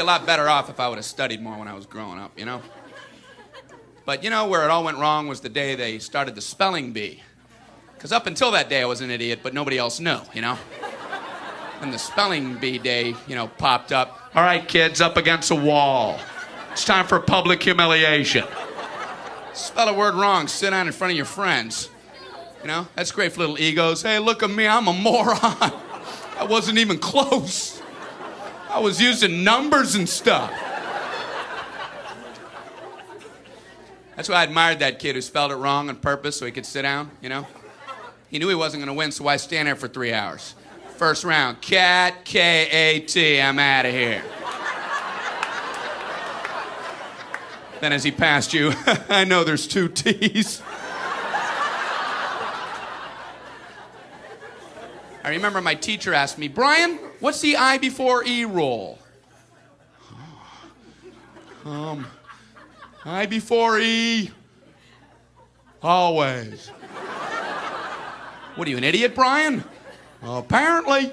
A lot better off if I would have studied more when I was growing up, you know? But you know where it all went wrong was the day they started the spelling bee. Because up until that day I was an idiot, but nobody else knew, you know? And the spelling bee day, you know, popped up. All right, kids, up against a wall. It's time for public humiliation. Spell a word wrong, sit down in front of your friends. You know, that's great for little egos. Hey, look at me, I'm a moron. I wasn't even close. I was using numbers and stuff. That's why I admired that kid who spelled it wrong on purpose so he could sit down, you know? He knew he wasn't going to win, so why stand there for 3 hours? First round, cat, K-A-T, I'm out of here. Then as he passed you, I know there's 2 T's. I remember my teacher asked me, Brian, what's the I before E rule? I before E, always. What are you, an idiot, Brian? Apparently.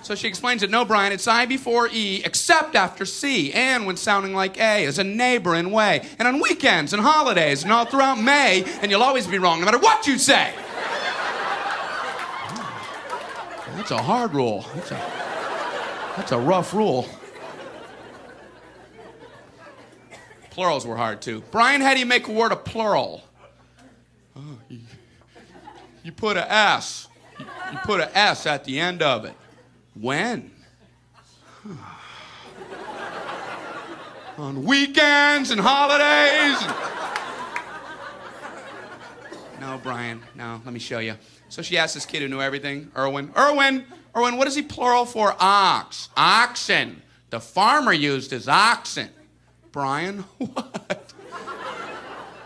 So she explains it, no, Brian, it's I before E, except after C, and when sounding like A, as a neighboring way, and on weekends and holidays, and all throughout May, and you'll always be wrong, no matter what you say. That's a hard rule. That's a rough rule. Plurals were hard, too. Brian, how do you make a word a plural? You put a S. You put a S at the end of it. When? On weekends and holidays. No, Brian, no, let me show you. So she asked this kid who knew everything, Erwin, what is he plural for? Ox. Oxen. The farmer used his oxen. Brian, what?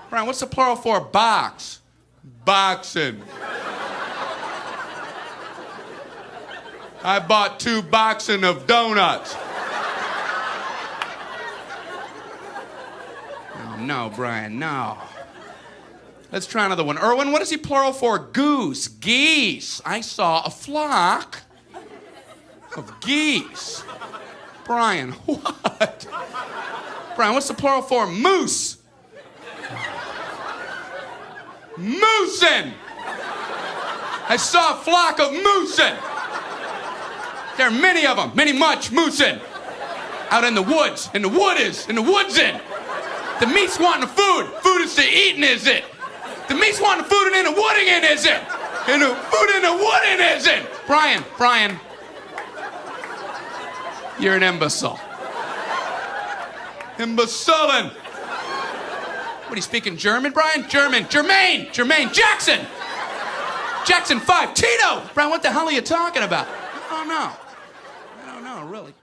Brian, what's the plural for box? Boxen. I bought 2 boxen of donuts. Oh, no, Brian, no. Let's try another one. Erwin, what is he plural for? Goose. Geese. I saw a flock of geese. Brian, what? Brian, what's the plural for? Moose. Moosin. I saw a flock of moosin. There are many of them, much moosin. Out in the woods, in the woodsin. The meat's wanting the food. Food is to eating, is it? The meat's wanting the food and in the wooding in, is it? And the food in the wooding, is it? Brian, you're an imbecile. Imbecilin'. What, are you speaking German, Brian? Jermaine, Jackson 5, Tito. Brian, what the hell are you talking about? I don't know, really.